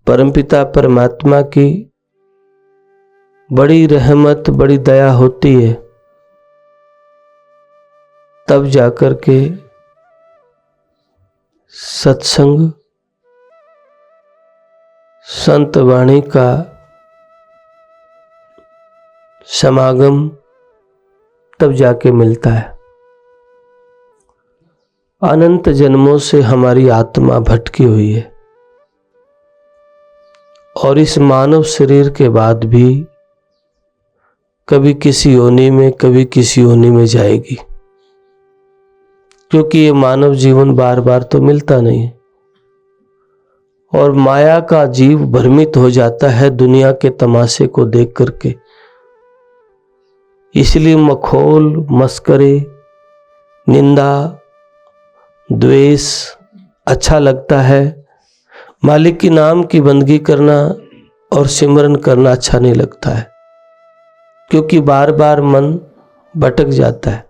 परमपिता परमात्मा की बड़ी रहमत, बड़ी दया होती है, तब जाकर के सत्संग, संत वाणी का समागम तब जाके मिलता है। अनंत जन्मों से हमारी आत्मा भटकी हुई है और इस मानव शरीर के बाद भी कभी किसी योनि में, कभी किसी योनि में जाएगी, क्योंकि ये मानव जीवन बार बार तो मिलता नहीं है और माया का जीव भ्रमित हो जाता है दुनिया के तमाशे को देख करके। इसलिए मखौल, मस्करे, निंदा, द्वेष अच्छा लगता है, मालिक के नाम की बंदगी करना और सिमरन करना अच्छा नहीं लगता है, क्योंकि बार बार मन भटक जाता है।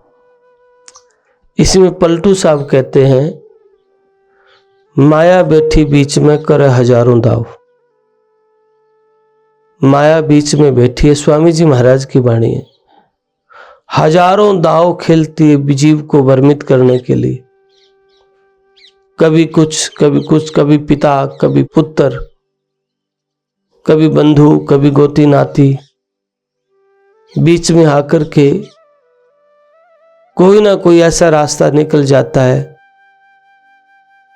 इसमें पलटू साहब कहते हैं, माया बैठी बीच में करे हजारों दाव। माया बीच में बैठी है, स्वामी जी महाराज की वाणी है। हजारों दाव खेलती है जीव को भ्रमित करने के लिए, कभी कुछ, कभी कुछ, कभी पिता, कभी पुत्र, कभी बंधु, कभी गोती नाती, बीच में आकर के कोई ना कोई ऐसा रास्ता निकल जाता है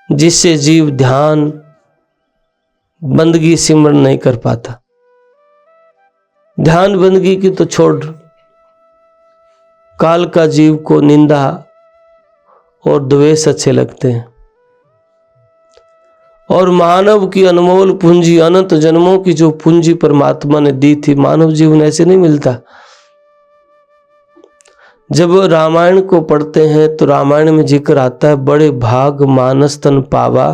जिससे जीव ध्यान, बंदगी, सिमरन नहीं कर पाता। ध्यान बंदगी की तो छोड़, काल का जीव को निंदा और द्वेष अच्छे लगते हैं। और मानव की अनमोल पूंजी, अनंत जन्मों की जो पूंजी परमात्मा ने दी थी, मानव जीवन ऐसे नहीं मिलता। जब रामायण को पढ़ते हैं तो रामायण में जिक्र आता है, बड़े भाग मानस तन पावा,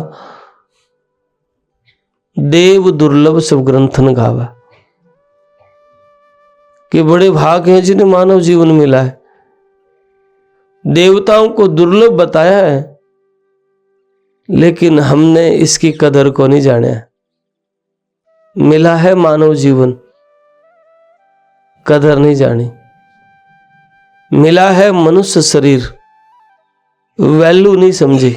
देव दुर्लभ सब ग्रंथन गावा, कि बड़े भाग हैं जिन्हें मानव जीवन मिला है। देवताओं को दुर्लभ बताया है, लेकिन हमने इसकी कदर को नहीं जाना है। मिला है मानव जीवन, कदर नहीं जानी। मिला है मनुष्य शरीर, वैल्यू नहीं समझी।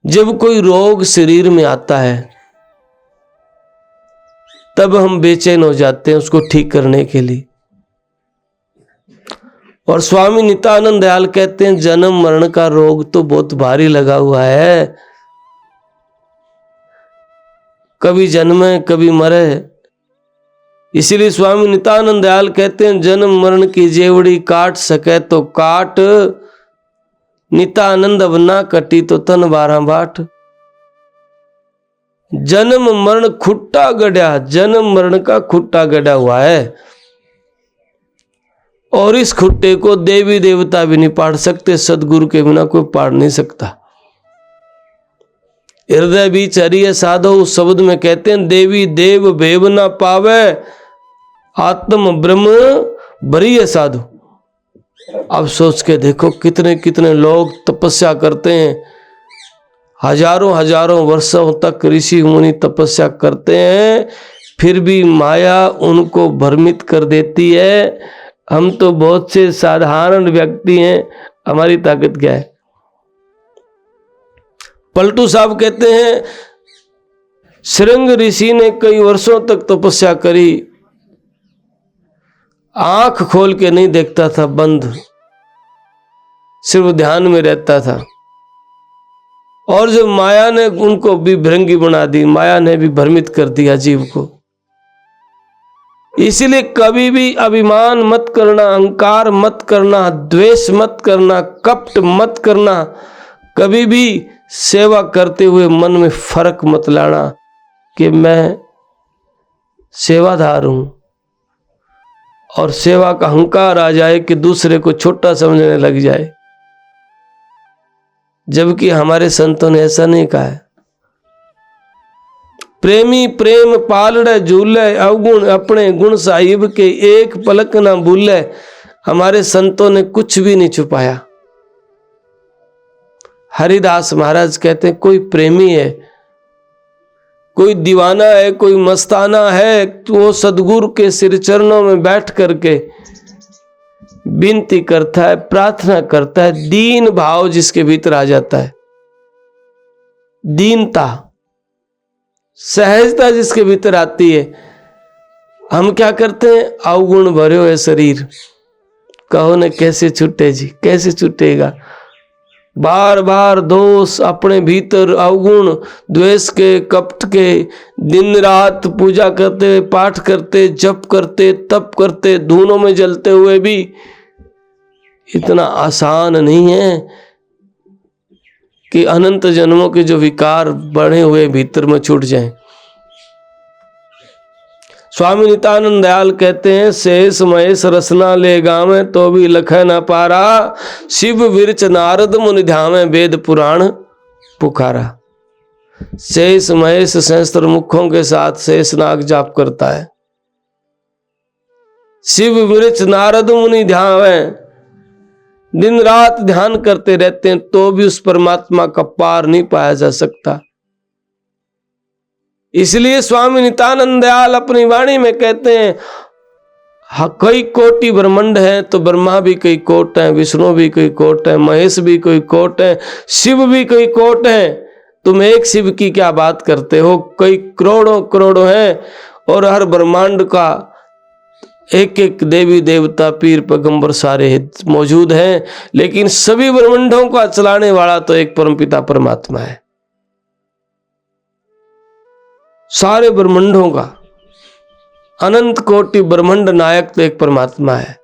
जब कोई रोग शरीर में आता है तब हम बेचैन हो जाते हैं उसको ठीक करने के लिए। और स्वामी नित्यानंद दयाल कहते हैं, जन्म मरण का रोग तो बहुत भारी लगा हुआ है, कभी जन्मे कभी मरे। इसीलिए स्वामी नित्यानंद दयाल कहते हैं, जन्म मरण की जेवड़ी काट सके तो काट, नित्यानंद अब ना कटी तो तन 12 बाट। जन्म मरण खुट्टा गढ़ा, जन्म मरण का खुट्टा गढ़ा हुआ है और इस खुट्टे को देवी देवता भी नहीं पाड़ सकते, सदगुरु के बिना कोई पाड़ नहीं सकता। हृदय बीच हरि साधो, उस शब्द में कहते हैं, देवी देव भेव ना पावे, आत्म ब्रह्म बरी साधु। अब सोच के देखो, कितने कितने लोग तपस्या करते हैं, हजारों हजारों वर्षों तक ऋषि मुनि तपस्या करते हैं, फिर भी माया उनको भ्रमित कर देती है। हम तो बहुत से साधारण व्यक्ति हैं, हमारी ताकत क्या है। पलटू साहब कहते हैं, श्रृंग ऋषि ने कई वर्षों तक तपस्या करी, आंख खोल के नहीं देखता था, बंद, सिर्फ ध्यान में रहता था। और जब माया ने उनको भी भृंगी बना दी, माया ने भी भ्रमित कर दिया जीव को। इसलिए कभी भी अभिमान मत करना, अहंकार मत करना, द्वेष मत करना, कपट मत करना। कभी भी सेवा करते हुए मन में फर्क मत लाना कि मैं सेवादार हूं, और सेवा का अहंकार आ जाए कि दूसरे को छोटा समझने लग जाए, जबकि हमारे संतों ने ऐसा नहीं कहा है। प्रेमी प्रेम पालड़े झूले, अवगुण अपने गुण साहिब के एक पलक ना भूले। हमारे संतों ने कुछ भी नहीं छुपाया। हरिदास महाराज कहते हैं, कोई प्रेमी है कोई दीवाना है, कोई मस्ताना है, तो वो सदगुरु के सिर चरणों में बैठ करके विनती करता है, प्रार्थना करता है। दीन भाव जिसके भीतर आ जाता है, दीनता, सहजता जिसके भीतर आती है, हम क्या करते हैं? अवगुण भरे है शरीर, कहो न कैसे छूटे जी, कैसे छूटेगा? बार बार दोष अपने भीतर, अवगुण, द्वेष के, कपट के, दिन रात पूजा करते, पाठ करते, जप करते, तप करते, धूनों में जलते हुए भी इतना आसान नहीं है कि अनंत जन्मों के जो विकार बढ़े हुए भीतर में छूट जाएं। स्वामी नित्यानंद दयाल कहते हैं, शेष महेश रसना ले गावे तो भी लख न पारा, शिव विरच नारद मुनि ध्यावे वेद पुराण पुकारा। शेष महेश सहस्त्र मुखों के साथ शेषनाग जाप करता है, शिव विरच नारद मुनि ध्यावे, दिन रात ध्यान करते रहते हैं, तो भी उस परमात्मा का पार नहीं पाया जा सकता। इसलिए स्वामी नित्यानंद दयाल अपनी वाणी में कहते हैं, कई कोटि ब्रह्मांड है तो ब्रह्मा भी कई कोट है, विष्णु भी कई कोट है, महेश भी कोई कोट है, शिव भी कई कोट है। तुम एक शिव की क्या बात करते हो? कई करोड़ों करोड़ों हैं, और हर ब्रह्मांड का एक एक देवी देवता, पीर पैगंबर सारे मौजूद हैं, लेकिन सभी ब्रह्मांडों का चलाने वाला तो एक परमपिता परमात्मा है। सारे ब्रह्मांडों का अनंत कोटि ब्रह्मांड नायक तो एक परमात्मा है।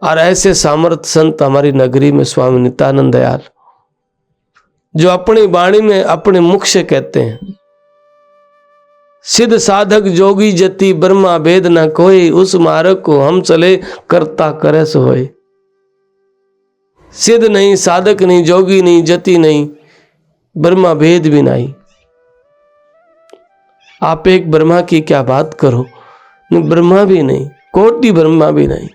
और ऐसे सामर्थ संत हमारी नगरी में स्वामी नित्यानंद दयाल, जो अपनी वाणी में अपने मुख से कहते हैं, सिद्ध साधक जोगी जति ब्रह्मा भेद न कोई, उस मार्ग को हम चले करता करे सो होय। सिद्ध नहीं, साधक नहीं, जोगी नहीं, जति नहीं, ब्रह्मा भेद भी नहीं। आप एक ब्रह्मा की क्या बात करो? ब्रह्मा भी नहीं, कोटि ब्रह्मा भी नहीं,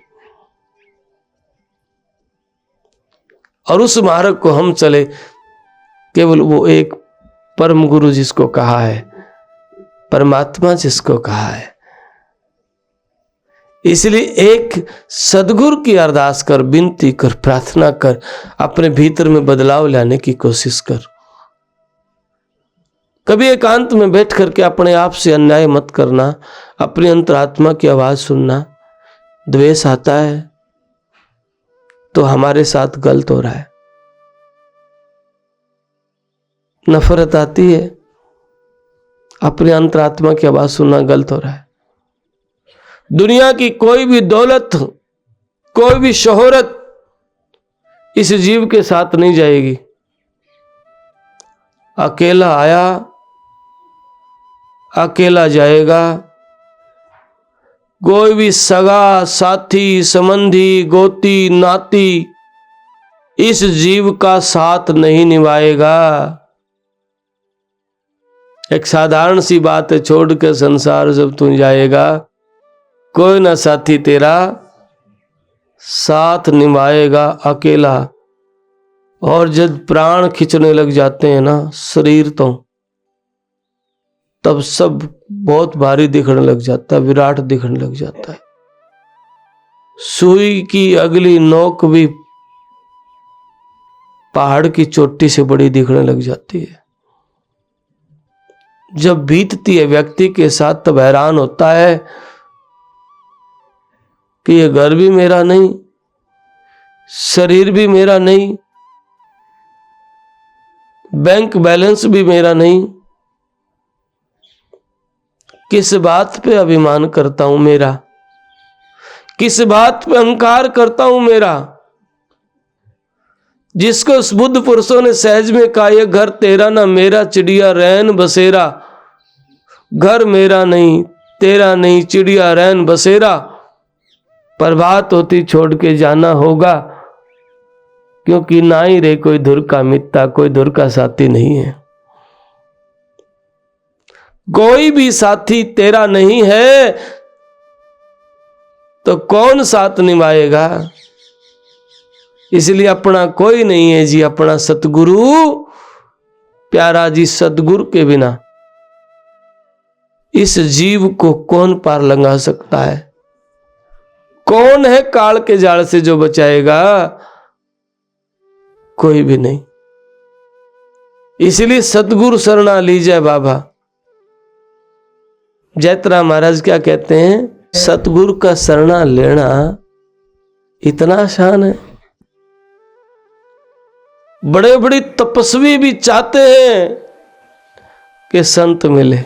और उस मार्ग को हम चले, केवल वो एक परम गुरु जिसको कहा है, परमात्मा जिसको कहा है। इसलिए एक सदगुरु की अरदास कर, विनती कर, प्रार्थना कर, अपने भीतर में बदलाव लाने की कोशिश कर। कभी एकांत में बैठ करके अपने आप से अन्याय मत करना, अपनी अंतरात्मा की आवाज सुनना। द्वेष आता है तो हमारे साथ गलत हो रहा है, नफरत आती है, अपनी अंतरात्मा की आवाज सुनना गलत हो रहा है। दुनिया की कोई भी दौलत, कोई भी शोहरत इस जीव के साथ नहीं जाएगी। अकेला आया, अकेला जाएगा। कोई भी सगा, साथी, संबंधी, गोती, नाती इस जीव का साथ नहीं निभाएगा। एक साधारण सी बात है, छोड़ के संसार जब तू जाएगा, कोई ना साथी तेरा साथ निभाएगा, अकेला। और जब प्राण खिंचने लग जाते हैं ना शरीर, तो तब सब बहुत भारी दिखने लग जाता है, विराट दिखने लग जाता है। सुई की अगली नोक भी पहाड़ की चोटी से बड़ी दिखने लग जाती है। जब बीतती है व्यक्ति के साथ, तब हैरान होता है कि ये घर भी मेरा नहीं, शरीर भी मेरा नहीं, बैंक बैलेंस भी मेरा नहीं। किस बात पे अभिमान करता हूं मेरा, किस बात पे अहंकार करता हूं मेरा। जिसको उस बुद्ध पुरुषों ने सहज में कहा, ये घर तेरा ना मेरा, चिड़िया रैन बसेरा। घर मेरा नहीं, तेरा नहीं, चिड़िया रैन बसेरा। प्रभात होती छोड़ के जाना होगा, क्योंकि ना ही रे कोई धुर का मित्ता, कोई धुर का साथी नहीं है। कोई भी साथी तेरा नहीं है तो कौन साथ निभाएगा? इसलिए अपना कोई नहीं है जी, अपना सतगुरु प्यारा जी। सतगुरु के बिना इस जीव को कौन पार लंघा सकता है? कौन है काल के जाल से जो बचाएगा? कोई भी नहीं। इसलिए सतगुरु शरणा लीजिए बाबा। जैतराम महाराज क्या कहते हैं? सतगुरु का शरणा लेना इतना आसान है। बड़े बड़े तपस्वी भी चाहते हैं कि संत मिले।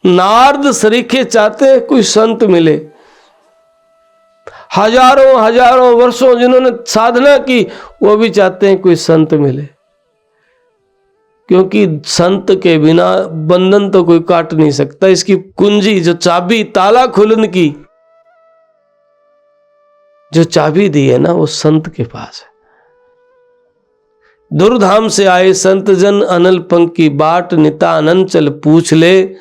नारद सरीखे चाहते हैं कोई संत मिले। हजारों हजारों वर्षों जिन्होंने साधना की वो भी चाहते हैं कोई संत मिले, क्योंकि संत के बिना बंधन तो कोई काट नहीं सकता। इसकी कुंजी, जो चाबी, ताला खुलन की जो चाबी दी है ना, वो संत के पास है। दुर्धाम से आए संत जन, अनल पंख की बाट, नितानंद चल पूछ ले,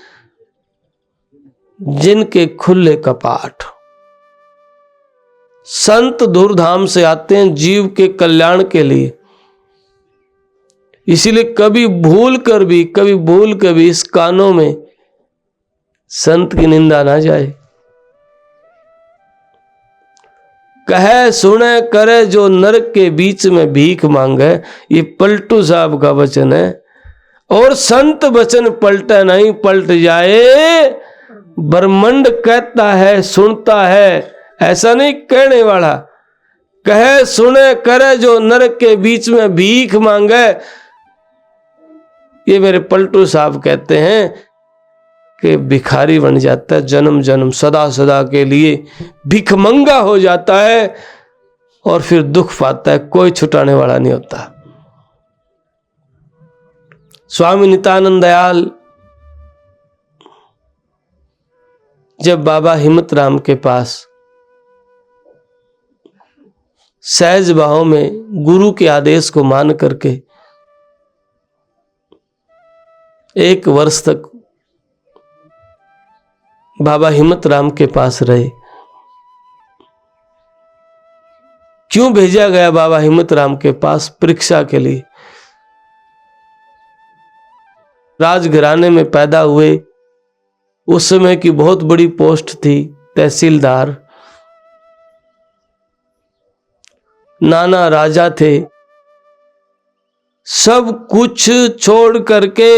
जिनके खुले कपाट। संत दुर्धाम से आते हैं जीव के कल्याण के लिए। इसीलिए कभी भूल कर भी इस कानों में संत की निंदा ना जाए। कहे सुने करे जो नरक के बीच में भीख मांगे, ये पलटू साहब का वचन है। और संत वचन पलटे नहीं, पलट जाए ब्रह्मंड कहता है, सुनता है, ऐसा नहीं कहने वाला। कहे सुने करे जो नरक के बीच में भीख मांगे, ये मेरे पलटू साहब कहते हैं कि भिखारी बन जाता है, जन्म जन्म सदा सदा के लिए भिखमंगा हो जाता है और फिर दुख पाता है, कोई छुटाने वाला नहीं होता। स्वामी नित्यानंद दयाल जब बाबा हिम्मत राम के पास सहज भाव में गुरु के आदेश को मान करके 1 वर्ष तक बाबा हिम्मत राम के पास रहे। क्यों भेजा गया बाबा हिम्मत राम के पास? परीक्षा के लिए। राजघराने में पैदा हुए, उस समय की बहुत बड़ी पोस्ट थी तहसीलदार। नाना राजा थे, सब कुछ छोड़ करके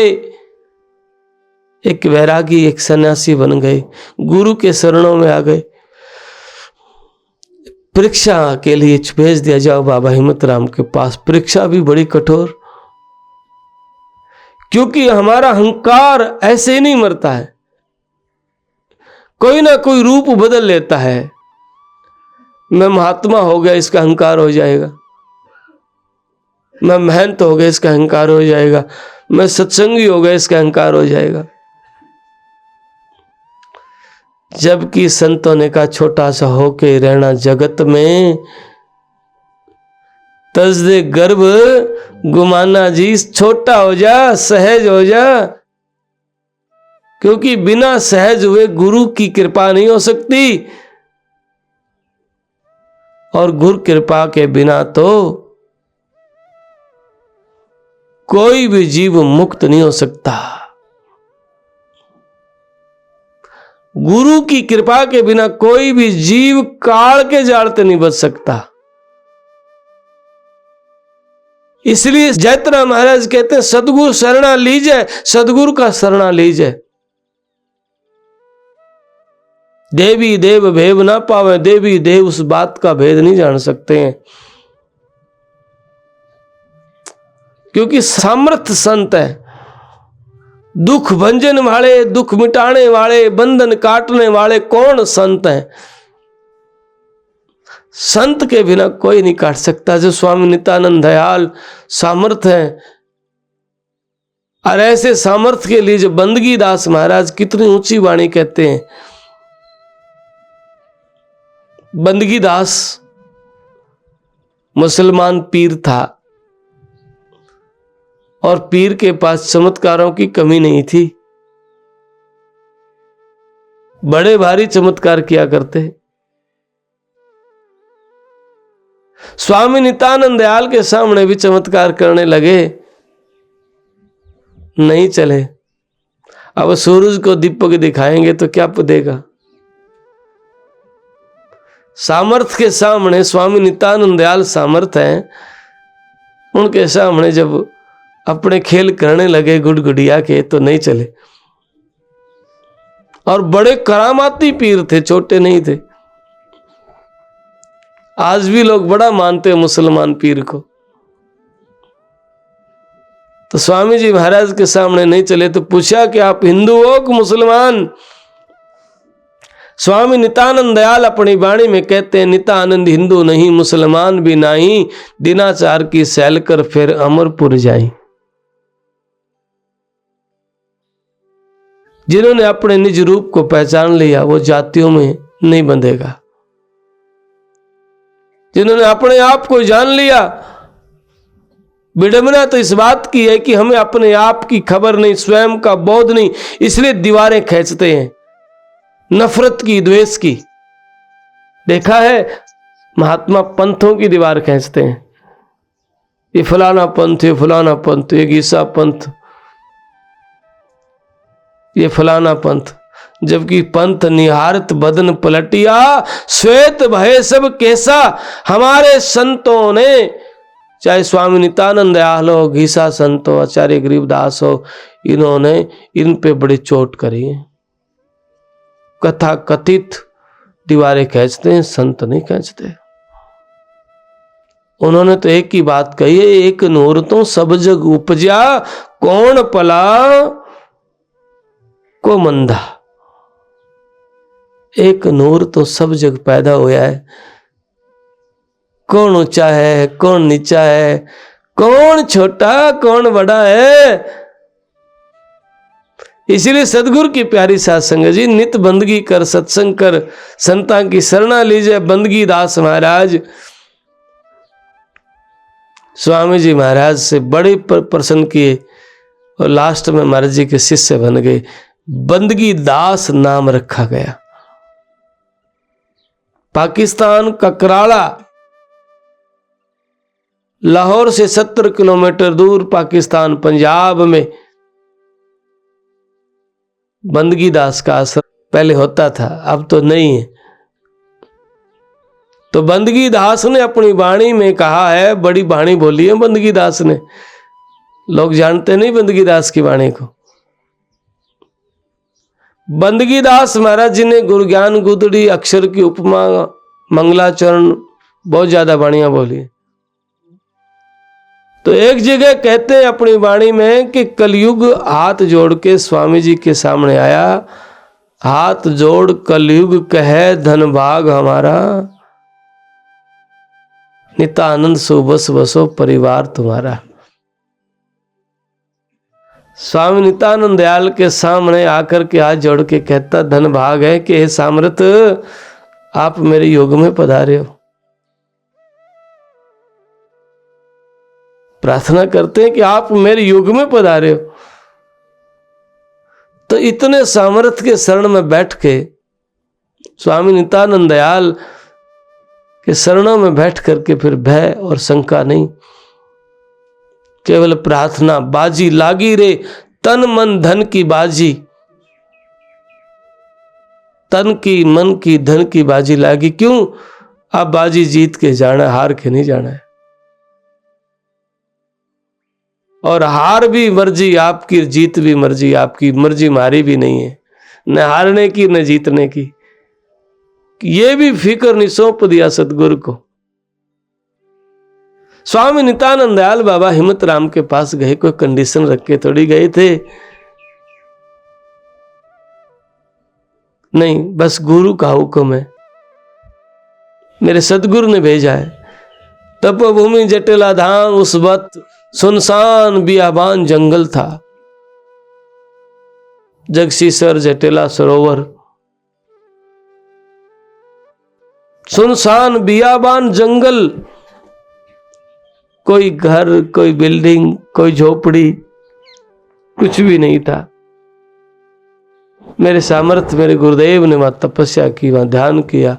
एक वैरागी, एक सन्यासी बन गए, गुरु के शरणों में आ गए। परीक्षा के लिए भेज दिया, जाओ बाबा हिम्मत राम के पास। परीक्षा भी बड़ी कठोर, क्योंकि हमारा अहंकार ऐसे ही नहीं मरता है, कोई ना कोई रूप बदल लेता है। मैं महात्मा हो गया, इसका अहंकार हो जाएगा। मैं महंत हो गया, इसका अहंकार हो जाएगा। मैं सत्संगी हो गया, इसका अहंकार हो जाएगा। जबकि संतों ने कहा छोटा सा होके रहना जगत में, तज दे गर्भ गुमाना जी, छोटा हो जा, सहज हो जा। क्योंकि बिना सहज हुए गुरु की कृपा नहीं हो सकती, और गुरु कृपा के बिना तो कोई भी जीव मुक्त नहीं हो सकता। गुरु की कृपा के बिना कोई भी जीव काल के जाल से नहीं बच सकता। इसलिए जैतराम महाराज कहते हैं सदगुरु शरणा लीजिए, सदगुरु का शरणा लीजिए। देवी देव भेद ना पावे, देवी देव उस बात का भेद नहीं जान सकते हैं, क्योंकि सामर्थ्य संत है। दुख भंजन वाले, दुख मिटाने वाले, बंधन काटने वाले कौन संत हैं? संत के बिना कोई नहीं काट सकता। जो स्वामी नित्यानंद दयाल सामर्थ्य है, और ऐसे सामर्थ्य के लिए जो बंदगी दास महाराज कितनी ऊंची वाणी कहते हैं। बंदगी दास मुसलमान पीर था, और पीर के पास चमत्कारों की कमी नहीं थी, बड़े भारी चमत्कार किया करते। स्वामी नित्यानंद दयाल के सामने भी चमत्कार करने लगे। नहीं चले। अब सूरज को दीपक दिखाएंगे तो क्या पुदेगा। सामर्थ के सामने स्वामी नित्यानंद दयाल सामर्थ हैं, उनके सामने जब अपने खेल करने लगे गुड़गुड़िया के तो नहीं चले। और बड़े करामाती पीर थे, छोटे नहीं थे। आज भी लोग बड़ा मानते हैं मुसलमान पीर को। तो स्वामी जी महाराज के सामने नहीं चले तो पूछा कि आप हिंदू हो कि मुसलमान। स्वामी नित्यानंद दयाल अपनी वाणी में कहते हैं, नित्यानंद हिंदू नहीं मुसलमान भी नहीं, दिनाचार की सैल कर फिर अमरपुर जाई। जिन्होंने अपने निज रूप को पहचान लिया वो जातियों में नहीं बंधेगा। जिन्होंने अपने आप को जान लिया, विडंबना तो इस बात की है कि हमें अपने आप की खबर नहीं, स्वयं का बोध नहीं, इसलिए दीवारें खींचते हैं नफरत की, द्वेष की। देखा है महात्मा पंथों की दीवार खींचते हैं, ये फलाना पंथ, ये फलाना पंथ, ये ईसा पंथ, ये फलाना पंथ, जबकि पंथ निहारत बदन पलटिया, श्वेत भय सब कैसा। हमारे संतों ने, चाहे स्वामी नित्यानंद दयाल हो, घीसा संत हो, आचार्य गरीबदास हो, इन्होंने इन पे बड़ी चोट करी है। कथा कथित दीवारें खींचते हैं, संत नहीं खींचते। उन्होंने तो एक ही बात कही है, एक नूर तो सब जग उपजा, कौन पला को मंदा। एक नूर तो सब जग पैदा हुआ है, कौन ऊंचा है कौन नीचा है, कौन छोटा कौन बड़ा है। इसीलिए सदगुरु की प्यारी साध संगत जी, नित बंदगी कर सत्संग कर, संतां की शरणा लीजिए। बंदगी दास महाराज स्वामी जी महाराज से बड़े प्रसन्न किए और लास्ट में महाराज जी के शिष्य बन गए। बंदगी दास नाम रखा गया। पाकिस्तान का कराला, लाहौर से 70 किलोमीटर दूर पाकिस्तान पंजाब में बंदगी दास का आश्रम पहले होता था, अब तो नहीं है। तो बंदगी दास ने अपनी वाणी में कहा है, बड़ी वाणी बोली है बंदगी दास ने, लोग जानते नहीं बंदगी दास की वाणी को। बंदगी दास महाराज जी ने गुरु ज्ञान गुदड़ी, अक्षर की उपमा, मंगलाचरण, बहुत ज्यादा वाणियां बोली। तो एक जगह कहते हैं अपनी वाणी में कि कलयुग हाथ जोड़ के स्वामी जी के सामने आया, हाथ जोड़ कलयुग कहे धन भाग हमारा, नित्यानंद सुबस बसो परिवार तुम्हारा। स्वामी नित्यानंद दयाल के सामने आकर के हाथ जोड़ के कहता, धन भाग है कि हे सामर्थ, आप मेरे योग में पधारे हो। प्रार्थना करते हैं कि आप मेरे युग में पधारे हो। तो इतने सामर्थ्य के शरण में बैठ के स्वामी नित्यानंद दयाल के शरणों में बैठ करके फिर भय और शंका नहीं, केवल प्रार्थना। बाजी लागी रे तन मन धन की बाजी, तन की मन की धन की बाजी लागी। क्यों? अब बाजी जीत के जाना, हार के नहीं जाना है। और हार भी मर्जी आपकी, जीत भी मर्जी आपकी, मर्जी हमारी भी नहीं है, न हारने की न जीतने की। ये भी फिक्र नहीं सौंप दिया सतगुरु को। स्वामी नित्यानंद दयाल बाबा हिम्मत राम के पास गए, कोई कंडीशन रख के थोड़ी गए थे, नहीं, बस गुरु का हुक्म है, मेरे सतगुरु ने भेजा है। तपोभूमि जटिला धाम, उस वक्त सुनसान बियाबान जंगल था, जगसीसर जटिला सरोवर, सुनसान बियाबान जंगल, कोई घर, कोई बिल्डिंग, कोई झोपड़ी, कुछ भी नहीं था। मेरे सामर्थ्य, मेरे गुरुदेव ने वहां तपस्या की, वहां ध्यान किया,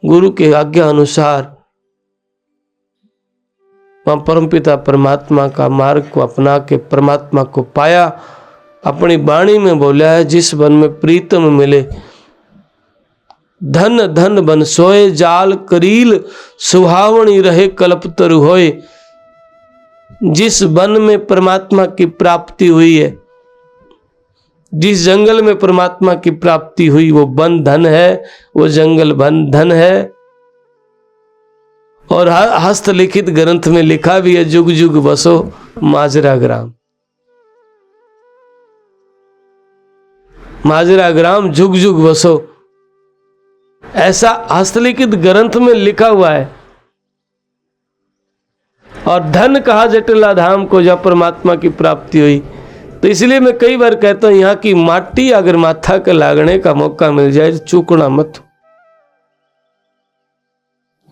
गुरु के आज्ञा अनुसार वहाँ परमपिता परमात्मा का मार्ग को अपना के परमात्मा को पाया। अपनी वाणी में बोला है, जिस वन में प्रीतम मिले धन धन बन सोए, जाल करील सुहावनी रहे कल्पतरु होए। जिस वन में परमात्मा की प्राप्ति हुई है, जिस जंगल में परमात्मा की प्राप्ति हुई, वो वन धन है, वो जंगल वन धन है। और हस्तलिखित ग्रंथ में लिखा भी है, जुग जुग बसो माजरा ग्राम। माजरा ग्राम जुग जुग बसो, ऐसा हस्तलिखित ग्रंथ में लिखा हुआ है। और धन कहा जटिला धाम को, जब परमात्मा की प्राप्ति हुई। तो इसलिए मैं कई बार कहता हूं, यहाँ की माटी अगर माथा के लागने का मौका मिल जाए तो चूकना मत,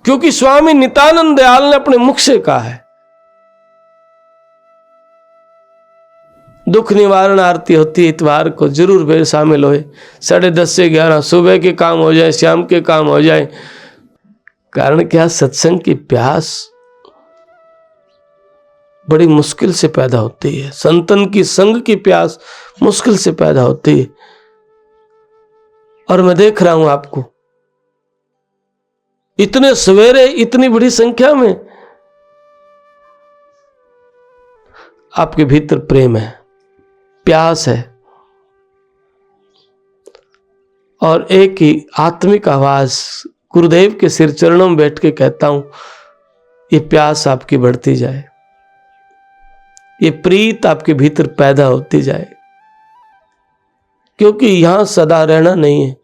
क्योंकि स्वामी नित्यानंद दयाल ने अपने मुख से कहा है, दुख निवारण आरती होती है इतवार को, जरूर फिर शामिल होए। 10:30 से 11 सुबह के काम हो जाए, शाम के काम हो जाए। कारण क्या, सत्संग की प्यास बड़ी मुश्किल से पैदा होती है। संतन की संग की प्यास मुश्किल से पैदा होती है। और मैं देख रहा हूं आपको, इतने सवेरे इतनी बड़ी संख्या में आपके भीतर प्रेम है, प्यास है, और एक ही आत्मिक आवाज गुरुदेव के सिर चरणों में बैठ के कहता हूं, ये प्यास आपकी बढ़ती जाए, ये प्रीत आपके भीतर पैदा होती जाए। क्योंकि यहां सदा रहना नहीं है।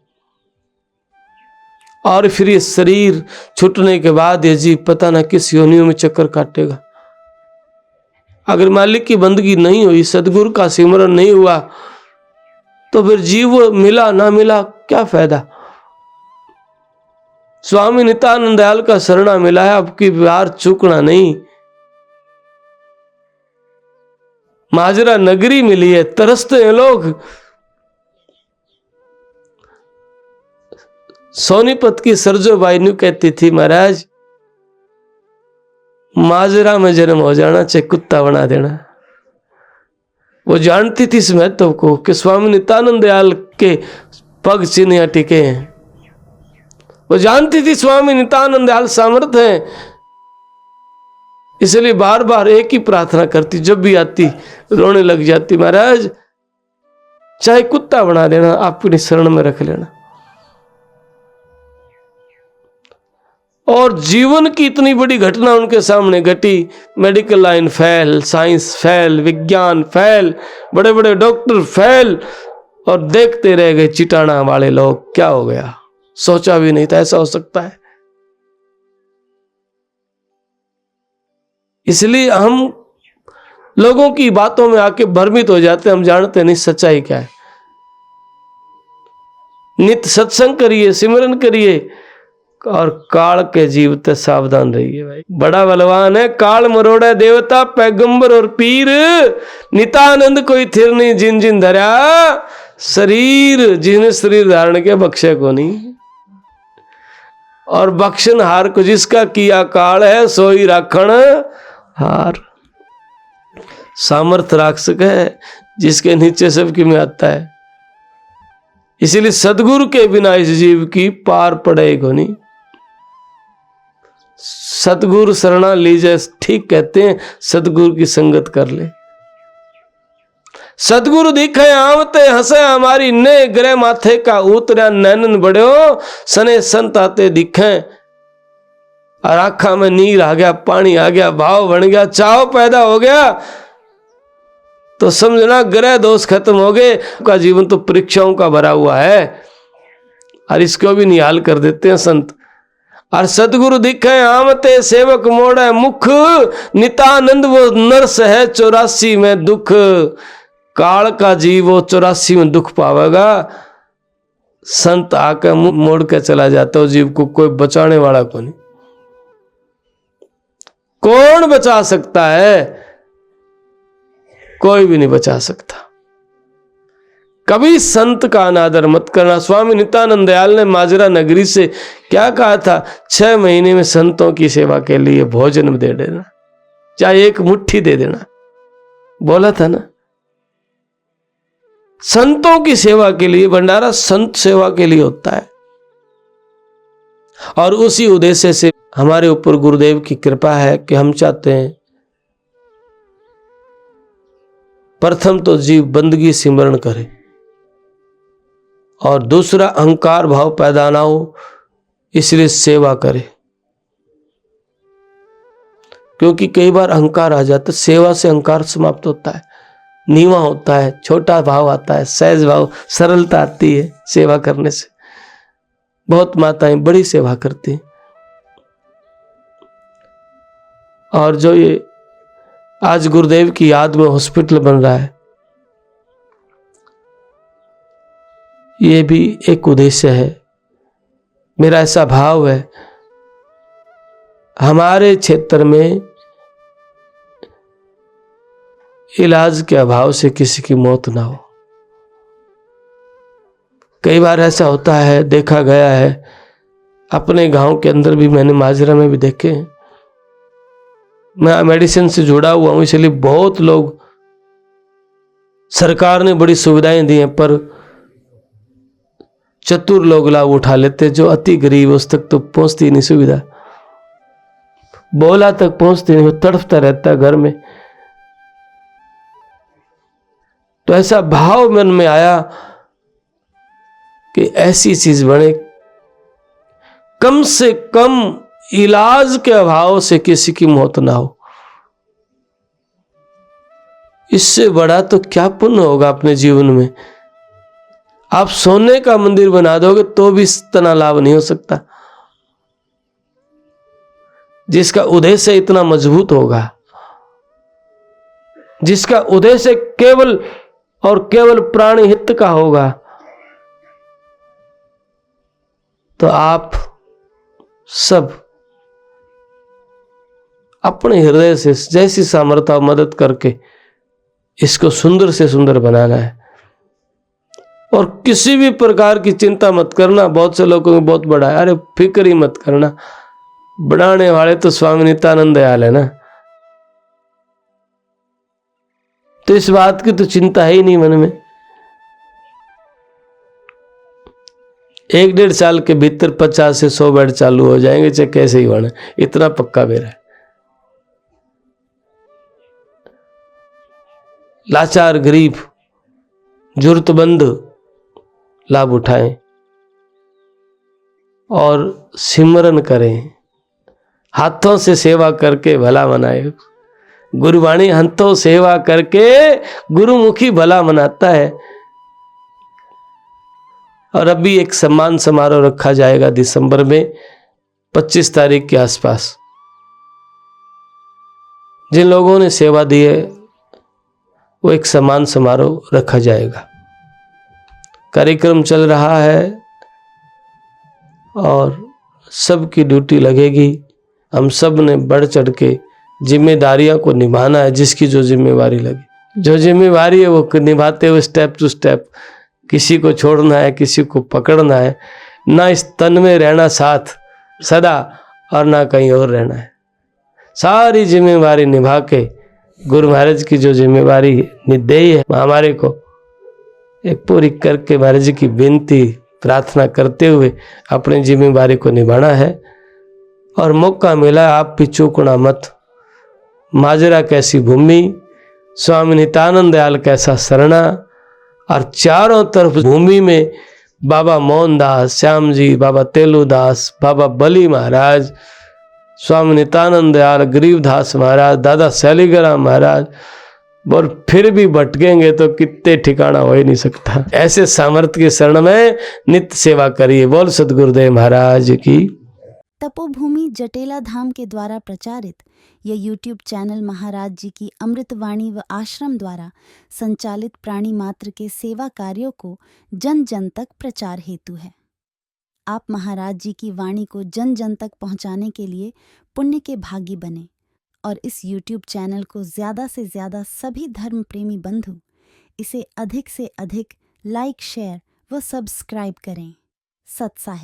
और फिर ये शरीर छूटने के बाद ये जीव पता ना किस योनियों में चक्कर काटेगा। अगर मालिक की बंदगी नहीं हुई, सदगुरु का सिमरन नहीं हुआ, तो फिर जीव मिला ना मिला क्या फायदा। स्वामी नित्यानंद दयाल का शरणा मिला है, आपकी बार चूकना नहीं। माजरा नगरी मिली है, तरसते हैं लोग। सोनीपत की सरजोबाई न्यू कहती थी, महाराज माजरा में जन्म हो जाना चाहे कुत्ता बना देना। वो जानती थी इस महत्व को कि स्वामी नित्यानंद दयाल के पग चिन्ह टिके हैं। वो जानती थी स्वामी नित्यानंद दयाल सामर्थ्य हैं, इसलिए बार बार एक ही प्रार्थना करती, जब भी आती रोने लग जाती, महाराज चाहे कुत्ता बना देना, आप अपनी शरण में रख लेना। और जीवन की इतनी बड़ी घटना उनके सामने घटी। Medical line fail, science fail, विज्ञान फेल, बड़े बड़े डॉक्टर फेल, और देखते रह गए चिटाना वाले लोग। क्या हो गया, सोचा भी नहीं था ऐसा हो सकता है। इसलिए हम लोगों की बातों में आके भ्रमित हो जाते, हम जानते नहीं सच्चाई क्या है। नित्य सत्संग करिए, सिमरन करिए, और काल के जीवते सावधान रहिए। भाई बड़ा बलवान है, काल मरोड़ा देवता पैगंबर और पीर, नित्यानंद कोई थिर नहीं जिन जिन धरा शरीर, जिन्हें शरीर धारण के बख्शे को नहीं। और बख्शन हार को जिसका किया काल है, सोई राखण हार। सामर्थ राक्षक है जिसके नीचे सबकी में आता है। इसीलिए सदगुरु के बिना इस जीव की पार पड़ेगा नहीं। सतगुरु शरणा लीजिए, ठीक कहते हैं, सतगुरु की संगत कर ले। सतगुरु दिखे आवते हंसे हमारी ने, ग्रह माथे का उतरा नैनन बड़ो, सने संत आते दिखे। और आंखा में नीर आ गया, पानी आ गया, भाव बन गया, चाव पैदा हो गया, तो समझना ग्रह दोष खत्म हो गए। का जीवन तो परीक्षाओं का भरा हुआ है, और इसको भी निहाल कर देते हैं संत। और सतगुरु दिखे आमते सेवक मोड़े मुख, नित्यानंद वो नरस है 84 में दुख। काल का जीव वो 84 में दुख पावेगा। संत आके मोड़ के चला जाता है जीव को, कोई बचाने वाला को नहीं। कौन बचा सकता है? कोई भी नहीं बचा सकता। कभी संत का अनादर मत करना। स्वामी नित्यानंद दयाल ने माजरा नगरी से क्या कहा था? 6 महीने में संतों की सेवा के लिए भोजन दे देना। चाहे एक मुट्ठी दे देना। बोला था ना, संतों की सेवा के लिए भंडारा संत सेवा के लिए होता है। और उसी उद्देश्य से हमारे ऊपर गुरुदेव की कृपा है कि हम चाहते हैं प्रथम तो जीव बंदगी सिमरण करे और दूसरा अहंकार भाव पैदा ना हो, इसलिए सेवा करे। क्योंकि कई बार अहंकार आ जाता है, सेवा से अहंकार समाप्त होता है, नीवा होता है, छोटा भाव आता है, सहज भाव, सरलता आती है सेवा करने से। बहुत माताएं बड़ी सेवा करती हैं। और जो ये आज गुरुदेव की याद में हॉस्पिटल बन रहा है, ये भी एक उद्देश्य है। मेरा ऐसा भाव है हमारे क्षेत्र में इलाज के अभाव से किसी की मौत ना हो। कई बार ऐसा होता है, देखा गया है अपने गांव के अंदर भी, मैंने माजरा में भी देखे हैं। मैं मेडिसिन से जुड़ा हुआ हूं, इसलिए बहुत लोग, सरकार ने बड़ी सुविधाएं दी हैं, पर चतुर लोग लाभ उठा लेते। जो अति गरीब उस तक तो पहुंचती नहीं सुविधा, बोला तक पहुंचती नहीं, वो तड़फता रहता है घर में। तो ऐसा भाव मन में आया कि ऐसी चीज बने, कम से कम इलाज के अभाव से किसी की मौत ना हो। इससे बड़ा तो क्या पुण्य होगा अपने जीवन में। आप सोने का मंदिर बना दोगे तो भी इतना लाभ नहीं हो सकता। जिसका उद्देश्य इतना मजबूत होगा, जिसका उद्देश्य केवल और केवल प्राणी हित का होगा, तो आप सब अपने हृदय से जैसी सामर्थ्य मदद करके इसको सुंदर से सुंदर बनाना है। और किसी भी प्रकार की चिंता मत करना। बहुत से लोगों को बहुत बड़ा है, अरे फिक्र ही मत करना, बढ़ाने वाले तो स्वामी नित्यानंद दयाल है ना, तो इस बात की तो चिंता है ही नहीं मन में। 1-1.5 साल के भीतर 50 से 100 बेड चालू हो जाएंगे, चाहे कैसे ही बने, इतना पक्का मेरा है। लाचार गरीब जरूरतमंद लाभ उठाएं और सिमरन करें, हाथों से सेवा करके भला मनाए। गुरुवाणी हाथों सेवा करके गुरुमुखी भला मनाता है। और अभी एक सम्मान समारोह रखा जाएगा दिसंबर में 25 तारीख के आसपास। जिन लोगों ने सेवा दी है वो एक सम्मान समारोह रखा जाएगा। कार्यक्रम चल रहा है और सबकी ड्यूटी लगेगी। हम सब ने बढ़ चढ़ के जिम्मेदारियों को निभाना है। जिसकी जो जिम्मेवारी लगे, जो जिम्मेवारी है वो निभाते हुए स्टेप टू स्टेप, किसी को छोड़ना है, किसी को पकड़ना है, ना इस तन में रहना साथ सदा और ना कहीं और रहना है। सारी जिम्मेवारी निभा के गुरु महाराज की जो जिम्मेवारी निदेय है हमारे को, एक पूरी करके महाराज जी की विनती प्रार्थना करते हुए अपनी जिम्मेवारी को निभाना है। और मौका मिला, आप भी चूकना मत। माजरा कैसी भूमि, स्वामी नित्यानंद दयाल कैसा शरणा, और चारों तरफ भूमि में बाबा मोहनदास, श्याम जी, बाबा तेलुदास, बाबा बली महाराज, स्वामी नित्यानंद दयाल, गरीबदास महाराज, दादा शैलीग्राम महाराज, और फिर भी भटकेंगे तो कितने ठिकाना हो ही नहीं सकता। ऐसे सामर्थ्य के शरण में नित्य सेवा करिए। बोल सद्गुरुदेव महाराज की। तपोभूमि जटेला धाम के द्वारा प्रचारित यह यूट्यूब चैनल महाराज जी की अमृतवाणी व आश्रम द्वारा संचालित प्राणी मात्र के सेवा कार्यों को जन जन तक प्रचार हेतु है। आप महाराज जी की वाणी को जन जन तक पहुंचाने के लिए पुण्य के भागी बने और इस यूट्यूब चैनल को ज़्यादा से ज़्यादा सभी धर्म प्रेमी बंधु इसे अधिक से अधिक लाइक, शेयर व सब्सक्राइब करें। सत्साहिब।